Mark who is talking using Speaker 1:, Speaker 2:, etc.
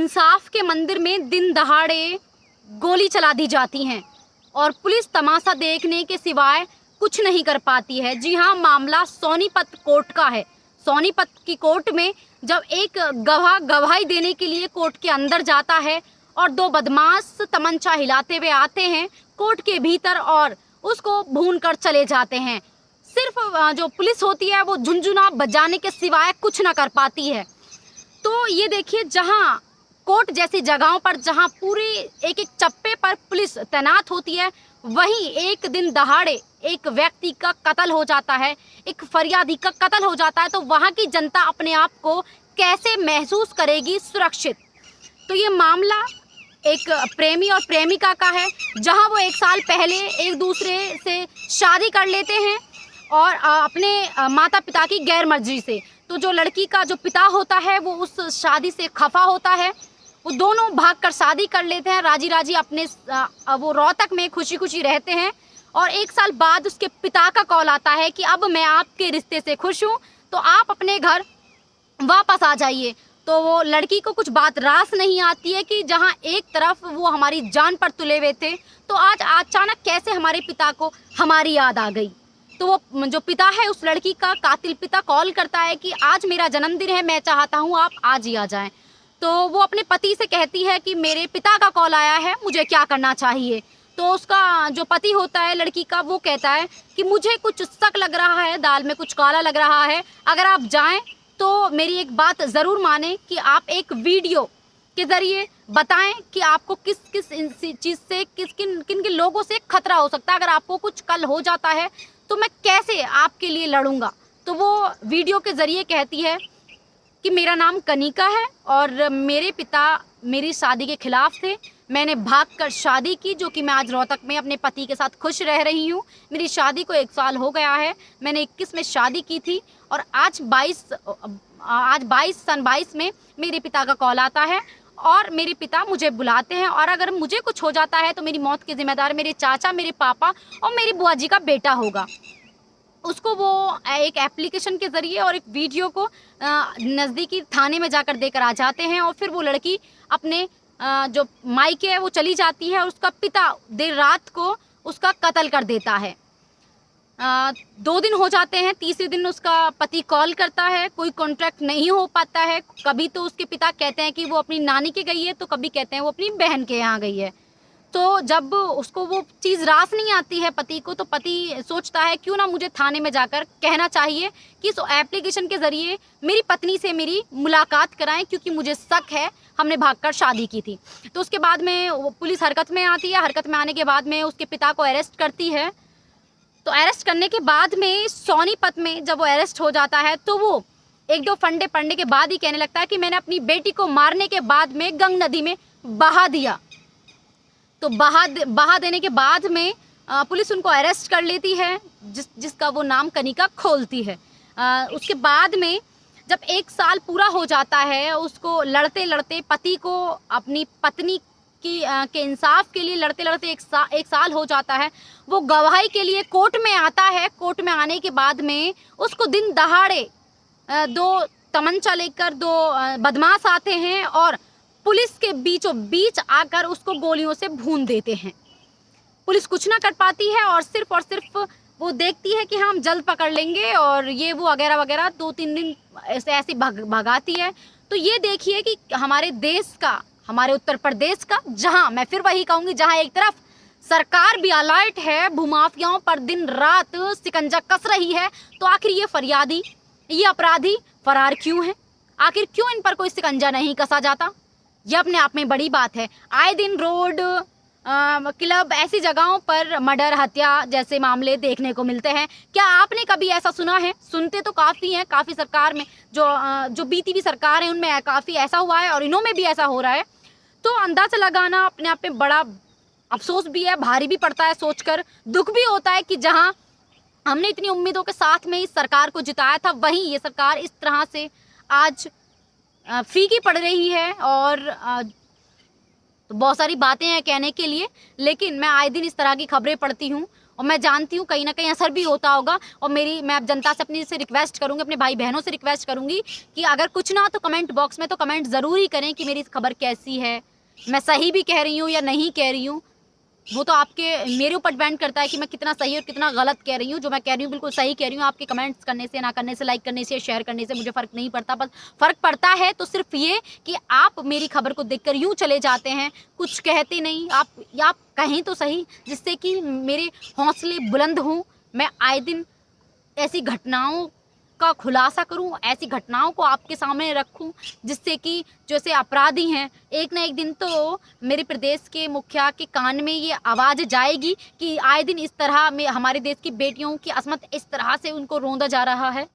Speaker 1: इंसाफ के मंदिर में दिन दहाड़े गोली चला दी जाती हैं और पुलिस तमाशा देखने के सिवाय कुछ नहीं कर पाती है। जी हाँ, मामला सोनीपत कोर्ट का है। सोनीपत की कोर्ट में जब एक गवाह गवाही देने के लिए कोर्ट के अंदर जाता है और दो बदमाश तमंचा हिलाते हुए आते हैं कोर्ट के भीतर और उसको भून कर चले जाते हैं। सिर्फ जो पुलिस होती है वो झुनझुना बजाने के सिवाय कुछ ना कर पाती है। तो ये देखिए, जहाँ कोर्ट जैसी जगहों पर जहाँ पूरी एक एक चप्पे पर पुलिस तैनात होती है, वहीं एक दिन दहाड़े एक व्यक्ति का कत्ल हो जाता है, एक फरियादी का कत्ल हो जाता है, तो वहाँ की जनता अपने आप को कैसे महसूस करेगी सुरक्षित। तो ये मामला एक प्रेमी और प्रेमिका का है, जहाँ वो एक साल पहले एक दूसरे से शादी कर लेते हैं और अपने माता पिता की गैर मर्जी से। तो जो लड़की का जो पिता होता है वो उस शादी से खफा होता है, वो दोनों भागकर शादी कर लेते हैं, राजी राजी अपने वो रोहतक में खुशी खुशी रहते हैं। और एक साल बाद उसके पिता का कॉल आता है कि अब मैं आपके रिश्ते से खुश हूँ, तो आप अपने घर वापस आ जाइए। तो वो लड़की को कुछ बात रास नहीं आती है कि जहाँ एक तरफ वो हमारी जान पर तुले हुए थे, तो आज अचानक कैसे हमारे पिता को हमारी याद आ गई। तो वो जो पिता है, उस लड़की का कातिल पिता कॉल करता है कि आज मेरा जन्मदिन है, मैं चाहता हूँ आप आज ही आ जाएं। तो वो अपने पति से कहती है कि मेरे पिता का कॉल आया है, मुझे क्या करना चाहिए। तो उसका जो पति होता है लड़की का, वो कहता है कि मुझे कुछ शक लग रहा है, दाल में कुछ काला लग रहा है, अगर आप जाएं तो मेरी एक बात ज़रूर माने कि आप एक वीडियो के ज़रिए बताएं कि आपको किस किस चीज़ से किन किन लोगों से खतरा हो सकता है। अगर आपको कुछ कल हो जाता है तो मैं कैसे आपके लिए लड़ूंगा। तो वो वीडियो के ज़रिए कहती है कि मेरा नाम कनिका है और मेरे पिता मेरी शादी के खिलाफ थे, मैंने भागकर शादी की, जो कि मैं आज रोहतक में अपने पति के साथ खुश रह रही हूँ। मेरी शादी को 1 साल हो गया है, मैंने 21 में शादी की थी और आज 22 में मेरे पिता का कॉल आता है और मेरे पिता मुझे बुलाते हैं और अगर मुझे कुछ हो जाता है तो मेरी मौत के जिम्मेदार मेरे चाचा, मेरे पापा और मेरी बुआ जी का बेटा होगा। उसको वो एक एप्लीकेशन के ज़रिए और एक वीडियो को नज़दीकी थाने में जाकर देकर आ जाते हैं और फिर वो लड़की अपने जो मायके है वो चली जाती है और उसका पिता देर रात को उसका कत्ल कर देता है। 2 दिन हो जाते हैं, तीसरे दिन उसका पति कॉल करता है, कोई कॉन्ट्रैक्ट नहीं हो पाता है। कभी तो उसके पिता कहते हैं कि वो अपनी नानी के गई है, तो कभी कहते हैं वो अपनी बहन के यहाँ गई है। तो जब उसको वो चीज़ रास नहीं आती है पति को, तो पति सोचता है क्यों ना मुझे थाने में जाकर कहना चाहिए कि इस एप्लीकेशन के ज़रिए मेरी पत्नी से मेरी मुलाकात कराएं, क्योंकि मुझे शक है हमने भागकर शादी की थी। तो उसके बाद में वो पुलिस हरकत में आती है, हरकत में आने के बाद में उसके पिता को अरेस्ट करती है। तो अरेस्ट करने के बाद में सोनीपत में जब वो अरेस्ट हो जाता है तो वो 1-2 फंडे पड़ने के बाद ही कहने लगता है कि मैंने अपनी बेटी को मारने के बाद में गंगा नदी में बहा दिया। तो बहा देने के बाद में पुलिस उनको अरेस्ट कर लेती है, जिसका वो नाम कनिका खोलती है। उसके बाद में जब 1 साल पूरा हो जाता है, उसको लड़ते लड़ते पति को अपनी पत्नी के इंसाफ के लिए लड़ते लड़ते 1 साल हो जाता है। वो गवाही के लिए कोर्ट में आता है। कोर्ट में आने के बाद में उसको दिन दहाड़े 2 तमंचा लेकर 2 बदमाश आते हैं और पुलिस के बीचों बीच आकर उसको गोलियों से भून देते हैं। पुलिस कुछ ना कर पाती है और सिर्फ वो देखती है कि हम जल्द पकड़ लेंगे और ये वो वगैरह वगैरह 2-3 दिन ऐसे भगाती है। तो ये देखिए कि हमारे देश का, हमारे उत्तर प्रदेश का, जहां मैं फिर वही कहूँगी, जहां एक तरफ सरकार भी अलर्ट है, भूमाफियाओं पर दिन रात शिकंजा कस रही है, तो आखिर ये फरियादी, ये अपराधी फरार क्यों है? आखिर क्यों इन पर कोई शिकंजा नहीं कसा जाता? ये अपने आप में बड़ी बात है। आए दिन रोड, क्लब, ऐसी जगहों पर मर्डर, हत्या जैसे मामले देखने को मिलते हैं। क्या आपने कभी ऐसा सुना है? सुनते तो काफ़ी हैं, काफ़ी सरकार में जो बीती हुई सरकार है उनमें काफ़ी ऐसा हुआ है और इन्हों में भी ऐसा हो रहा है। तो अंदाज़ा लगाना अपने आप में बड़ा अफसोस भी है, भारी भी पड़ता है सोचकर, दुख भी होता है कि जहां हमने इतनी उम्मीदों के साथ में इस सरकार को जिताया था, वहीं ये सरकार इस तरह से आज फीकी पड़ रही है। और तो बहुत सारी बातें हैं कहने के लिए, लेकिन मैं आए दिन इस तरह की खबरें पढ़ती हूँ और मैं जानती हूँ कहीं ना कहीं असर भी होता होगा। और मैं अब जनता से अपनी से रिक्वेस्ट करूँगी, अपने भाई बहनों से रिक्वेस्ट करूँगी कि अगर कुछ ना तो कमेंट बॉक्स में तो कमेंट ज़रूर ही करें कि मेरी खबर कैसी है, मैं सही भी कह रही हूँ या नहीं कह रही हूँ। वो तो मेरे ऊपर डिपेंड करता है कि मैं कितना सही और कितना गलत कह रही हूँ। जो मैं कह रही हूँ बिल्कुल सही कह रही हूँ। आपके कमेंट्स करने से, ना करने से, लाइक करने से, शेयर करने से मुझे फ़र्क नहीं पड़ता। बस फ़र्क पड़ता है तो सिर्फ ये कि आप मेरी खबर को देखकर यूँ चले जाते हैं, कुछ कहते नहीं। आप कहें तो सही, जिससे कि मेरे हौसले बुलंद हों। मैं आए दिन ऐसी घटनाओं का खुलासा करूं, ऐसी घटनाओं को आपके सामने रखूं, जिससे कि जैसे अपराधी हैं, एक ना एक दिन तो मेरे प्रदेश के मुखिया के कान में ये आवाज़ जाएगी कि आए दिन इस तरह में हमारे देश की बेटियों की असमत इस तरह से उनको रौंदा जा रहा है।